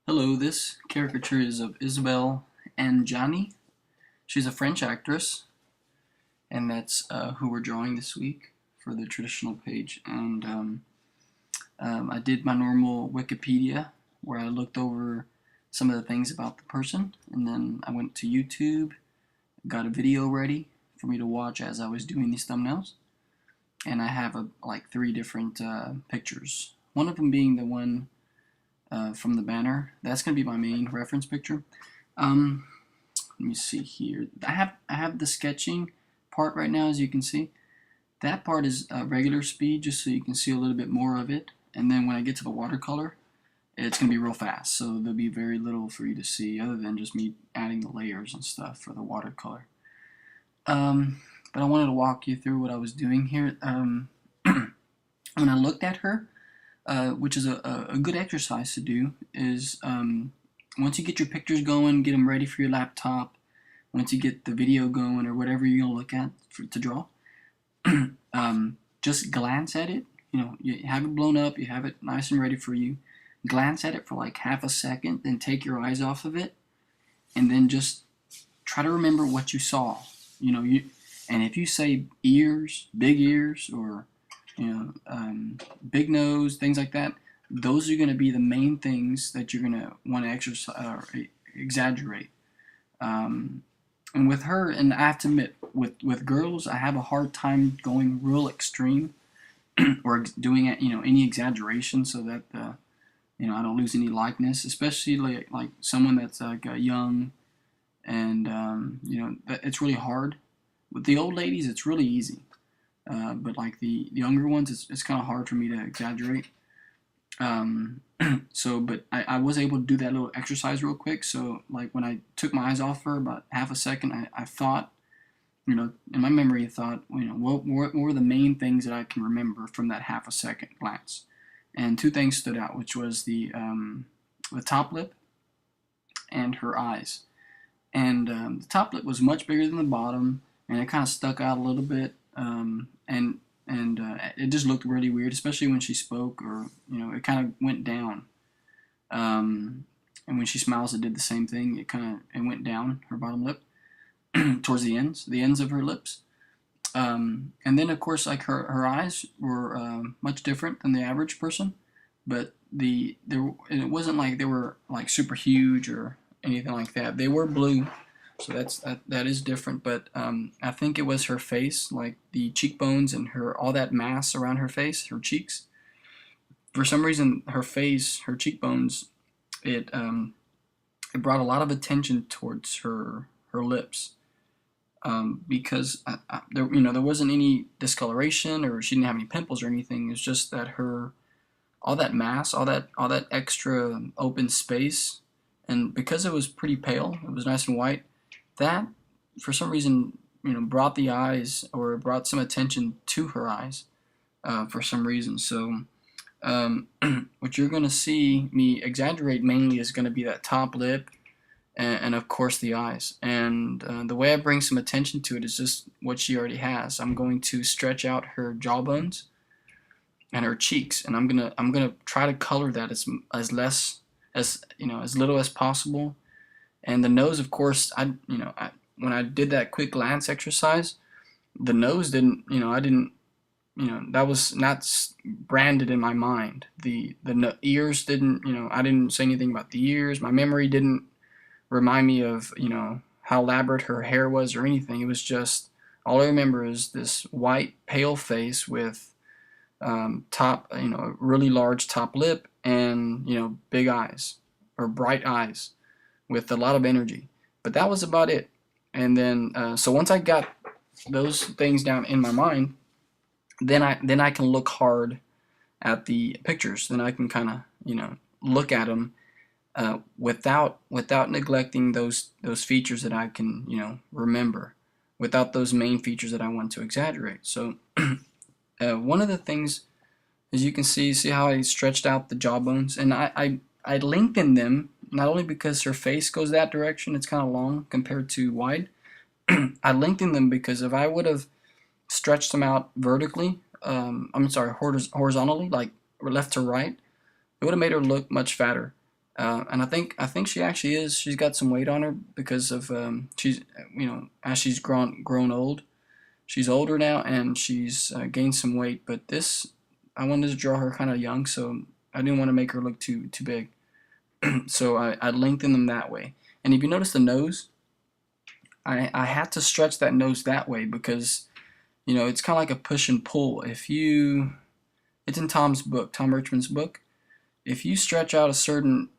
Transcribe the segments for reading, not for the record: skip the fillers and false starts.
Hello, this caricature is of Isabelle Adjani. She's a French actress, and that's who we're drawing this week for the traditional page. And I did my normal Wikipedia, where I looked over some of the things about the person, and then I went to YouTube, got a video ready for me to watch as I was doing these thumbnails. And I have like three different pictures. One of them being the one from the banner. That's going to be my main reference picture. Let me see here. I have the sketching part right now, as you can see. That part is regular speed, just so you can see a little bit more of it. And then when I get to the watercolor, it's going to be real fast, so there'll be very little for you to see other than just me adding the layers and stuff for the watercolor. But I wanted to walk you through what I was doing here. When I looked at her, which is a good exercise to do, is once you get your pictures going, get them ready for your laptop, once you get the video going or whatever you're going to look at to draw, just glance at it. You know, you have it blown up, you have it nice and ready for you. Glance at it for like half a second, then take your eyes off of it, and then just try to remember what you saw. You know, and if you say ears, or big nose, things like that, those are going to be the main things that you're going to want to exaggerate. And with her, and I have to admit, with girls, I have a hard time going real extreme or doing any exaggeration, so that I don't lose any likeness, especially like someone that's like young, and it's really hard. With the old ladies, it's really easy. But like the younger ones, it's kind of hard for me to exaggerate. But I was able to do that little exercise real quick. So like when I took my eyes off her about half a second, I thought, in my memory, I thought, what were the main things that I can remember from that half a second glance? And two things stood out, which was the top lip and her eyes. And the top lip was much bigger than the bottom, and it kind of stuck out a little bit. And it just looked really weird, especially when she spoke, or it kind of went down. And when she smiles, it did the same thing. It went down her bottom lip towards the ends of her lips. And then of course, like her eyes were much different than the average person, but it wasn't like they were like super huge or anything like that. They were blue. So that is different, but I think it was her face, like the cheekbones and all that mass around her face, her cheeks. For some reason, her face, her cheekbones, it brought a lot of attention towards her lips, because there wasn't any discoloration, or she didn't have any pimples or anything. It's just that all that mass, all that extra open space, and because it was pretty pale, it was nice and white. That, for some reason, brought the eyes, or brought some attention to her eyes, for some reason. So, what you're going to see me exaggerate mainly is going to be that top lip, and of course the eyes. And the way I bring some attention to it is just what she already has. I'm going to stretch out her jawbones and her cheeks, and I'm gonna try to color that as little as possible. And the nose, of course, when I did that quick glance exercise, the nose didn't, that was not branded in my mind. The ears didn't, I didn't say anything about the ears. My memory didn't remind me of, how elaborate her hair was or anything. It was just, all I remember is this white, pale face with really large top lip, and, big eyes, or bright eyes, with a lot of energy. But that was about it. And then so once I got those things down in my mind, then I can look hard at the pictures. Then I can kind of look at them without neglecting those features that I can remember, without those main features that I want to exaggerate. So one of the things, as you can see how I stretched out the jawbones, and I lengthened them, not only because her face goes that direction, it's kind of long compared to wide. I lengthened them because if I would have stretched them out vertically, horizontally, like left to right, it would have made her look much fatter. And I think she actually is. She's got some weight on her because of she's as she's grown old. She's older now and she's gained some weight. But this I wanted to draw her kind of young, so I didn't want to make her look too big. So I lengthened them that way. And if you notice the nose, I had to stretch that nose that way because it's kind of like a push and pull. It's in Tom Richmond's book. If you stretch out a certain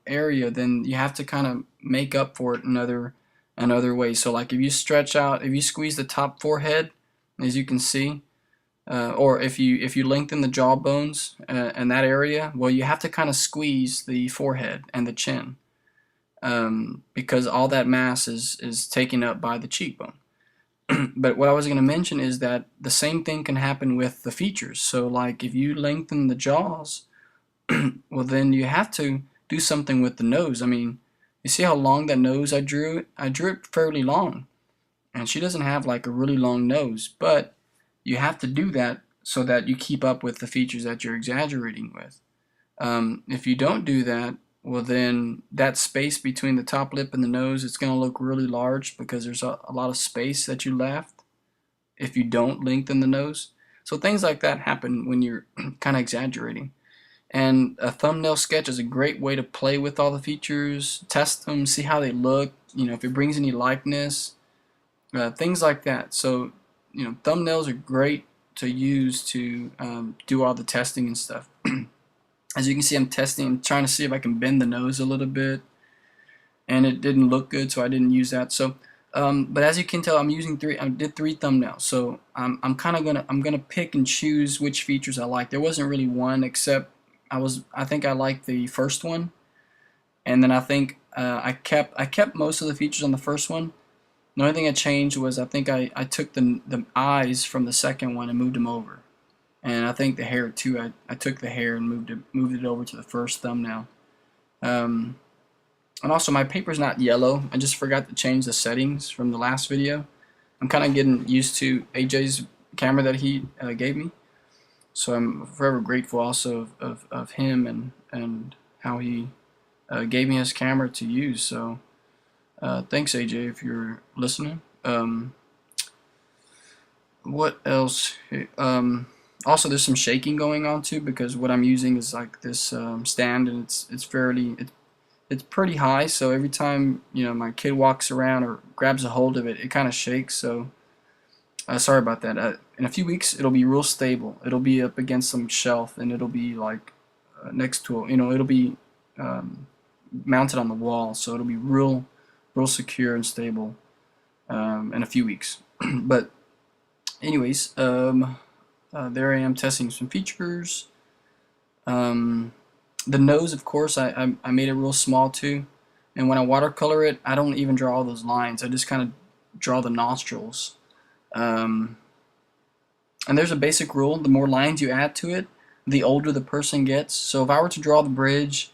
area, then you have to kind of make up for it another way. So like if you squeeze the top forehead, as you can see, or if you lengthen the jaw bones in that area, well, you have to kind of squeeze the forehead and the chin, because all that mass is taken up by the cheekbone. But what I was going to mention is that the same thing can happen with the features. So like if you lengthen the jaws, well, then you have to do something with the nose. I mean, you see how long that nose I drew? I drew it fairly long, and she doesn't have like a really long nose, but you have to do that so that you keep up with the features that you're exaggerating with. If you don't do that, well, then that space between the top lip and the nose, it's going to look really large because there's a lot of space that you left if you don't lengthen the nose. So things like that happen when you're kind of exaggerating. And a thumbnail sketch is a great way to play with all the features, test them, see how they look, if it brings any likeness, things like that. So, thumbnails are great to use to do all the testing and stuff. As you can see, I'm trying to see if I can bend the nose a little bit, and it didn't look good, so I didn't use that. So, but as you can tell, I did three thumbnails. So I'm gonna pick and choose which features I like. There wasn't really one, except I think I liked the first one, and then I think I kept most of the features on the first one. The only thing I changed was I think I took the eyes from the second one and moved them over. And I think the hair too, I took the hair and moved it over to the first thumbnail. And also my paper's not yellow. I just forgot to change the settings from the last video. I'm kind of getting used to AJ's camera that he gave me. So I'm forever grateful also of him and how he gave me his camera to use. So thanks, AJ, if you're listening. What else? Also, there's some shaking going on too because what I'm using is like this stand, and it's pretty high. So every time my kid walks around or grabs a hold of it, it kind of shakes. So sorry about that. In a few weeks, it'll be real stable. It'll be up against some shelf, and it'll be like next to it'll be mounted on the wall. So it'll be real secure and stable in a few weeks. But anyways, there I am testing some features. The nose, of course, I made it real small too. And when I watercolor it, I don't even draw all those lines. I just kind of draw the nostrils. And there's a basic rule. The more lines you add to it, the older the person gets. So if I were to draw the bridge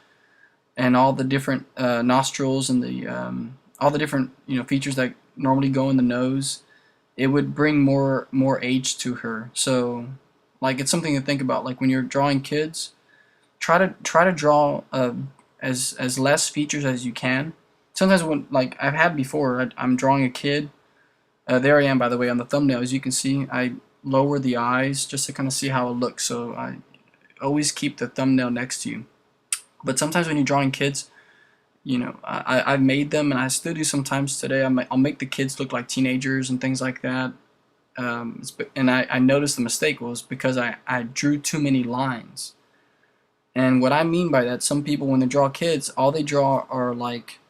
and all the different nostrils and all the different features that normally go in the nose, it would bring more age to her. So like it's something to think about. Like when you're drawing kids, try to draw as less features as you can. Sometimes when like I've had before, I'm drawing a kid. There I am, by the way, on the thumbnail. As you can see, I lower the eyes just to kind of see how it looks. So I always keep the thumbnail next to you. But sometimes when you're drawing kids, I've made them, and I still do sometimes today. I'll make the kids look like teenagers and things like that. And I noticed the mistake was because I drew too many lines. And what I mean by that, some people, when they draw kids, all they draw are like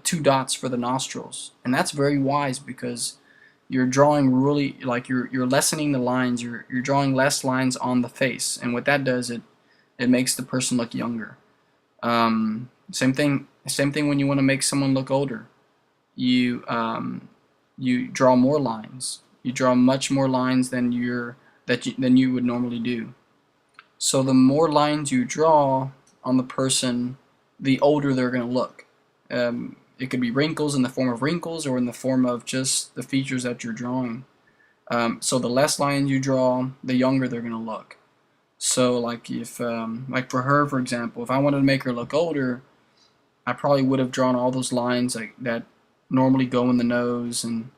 2 dots for the nostrils. And that's very wise because you're drawing really, like you're lessening the lines. You're drawing less lines on the face. And what that does, it makes the person look younger. Same thing when you want to make someone look older. You draw more lines. You draw much more lines than you would normally do. So the more lines you draw on the person, the older they're going to look. It could be wrinkles in the form of wrinkles or in the form of just the features that you're drawing. So the less lines you draw, the younger they're going to look. So like if like for her, for example, if I wanted to make her look older, I probably would have drawn all those lines like that normally go in the nose, and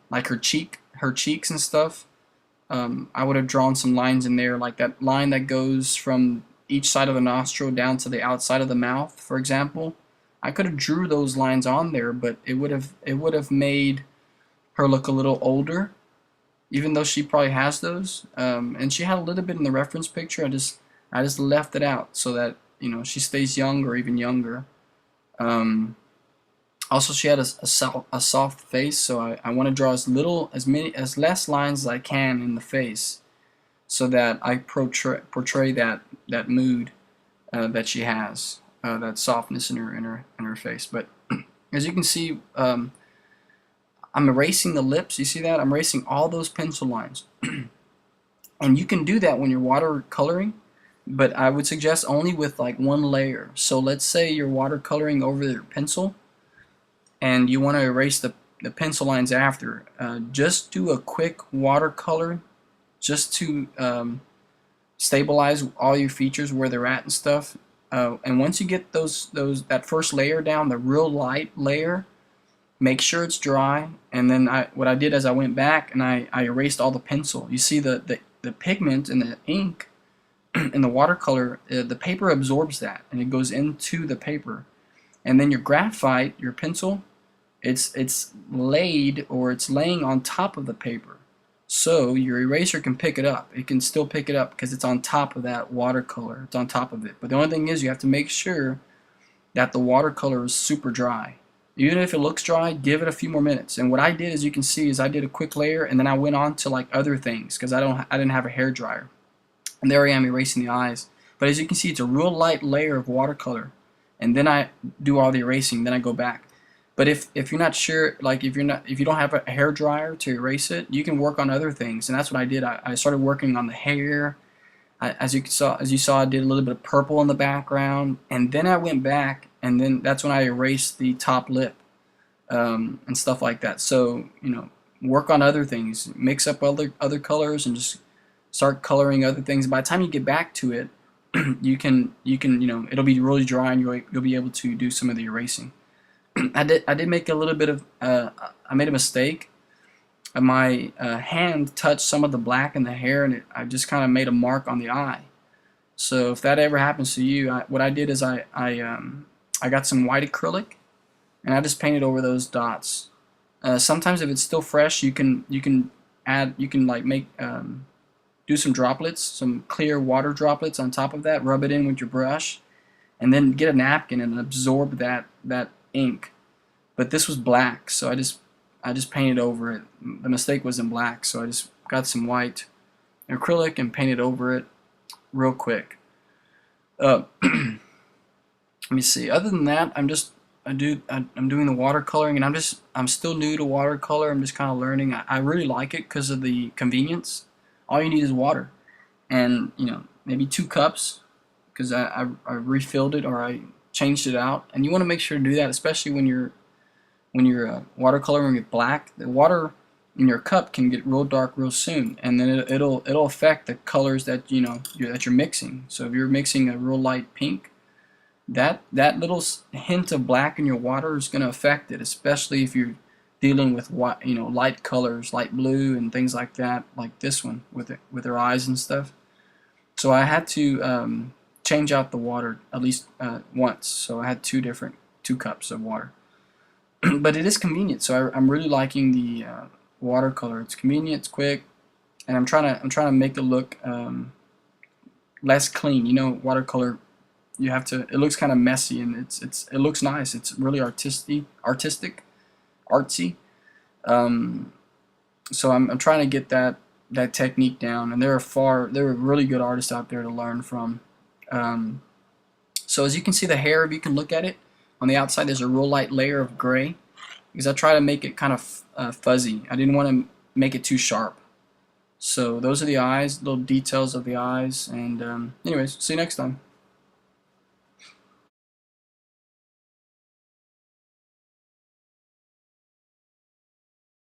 like her cheeks and stuff. I would have drawn some lines in there, like that line that goes from each side of the nostril down to the outside of the mouth, for example. I could have drew those lines on there, but it would have made her look a little older, even though she probably has those. And she had a little bit in the reference picture. I just left it out so that she stays young or even younger. Um, Also, she had a soft face, so I want to draw as less lines as I can in the face, so that I portray that mood that she has, that softness in her face. But as you can see, I'm erasing the lips. You see that? I'm erasing all those pencil lines, and you can do that when you're watercoloring. But I would suggest only with like one layer. So let's say you're watercoloring over your pencil and you want to erase the pencil lines after. Just do a quick watercolor just to stabilize all your features where they're at and stuff. And once you get that first layer down, the real light layer, make sure it's dry. And then what I did is I went back and I erased all the pencil. You see the pigment and the ink in the watercolor, the paper absorbs that and it goes into the paper. And then your graphite, your pencil, it's laid, or it's laying on top of the paper. So your eraser can pick it up. It can still pick it up because it's on top of that watercolor. It's on top of it. But the only thing is you have to make sure that the watercolor is super dry. Even if it looks dry, give it a few more minutes. And what I did, as you can see, is I did a quick layer and then I went on to like other things because I didn't have a hair dryer. And there I am erasing the eyes. But as you can see, it's a real light layer of watercolor. And then I do all the erasing, then I go back. But if you're not sure, like if you don't have a hair dryer to erase it, you can work on other things, and that's what I did. I started working on the hair. As you saw, I did a little bit of purple in the background, and then I went back, and then that's when I erased the top lip and stuff like that. So work on other things, mix up other colors, and just start coloring other things. By the time you get back to it, you can it'll be really dry, and you'll be able to do some of the erasing. I did make a little bit of I made a mistake. My hand touched some of the black in the hair, and I just kind of made a mark on the eye. So if that ever happens to you, what I did is I got some white acrylic and I just painted over those dots. Sometimes if it's still fresh, you can like make do some droplets, some clear water droplets on top of that. Rub it in with your brush, and then get a napkin and absorb that ink. But this was black, so I just painted over it. The mistake was in black, so I just got some white acrylic and painted over it real quick. Let me see. Other than that, I'm doing the watercoloring, and I'm still new to watercolor. I'm just kind of learning. I really like it because of the convenience. All you need is water, and maybe 2 cups, because I refilled it, or I changed it out. And you want to make sure to do that, especially when you're watercoloring with black. The water in your cup can get real dark real soon, and then it'll affect the colors that that you're mixing. So if you're mixing a real light pink, that little hint of black in your water is going to affect it, especially if you're dealing with light colors, light blue and things like that, like this one with her eyes and stuff. So I had to change out the water at least once. So I had 2 cups of water. But it is convenient, so I'm really liking the watercolor. It's convenient, it's quick, and I'm trying to make it look less clean. Watercolor, it looks kind of messy, and it looks nice. It's really artistic, artsy. So I'm trying to get that technique down, and there are really good artists out there to learn from. So as you can see, the hair, if you can look at it, on the outside there's a real light layer of gray, because I try to make it kind of fuzzy. I didn't want to make it too sharp. So those are the eyes, little details of the eyes, and anyways, see you next time.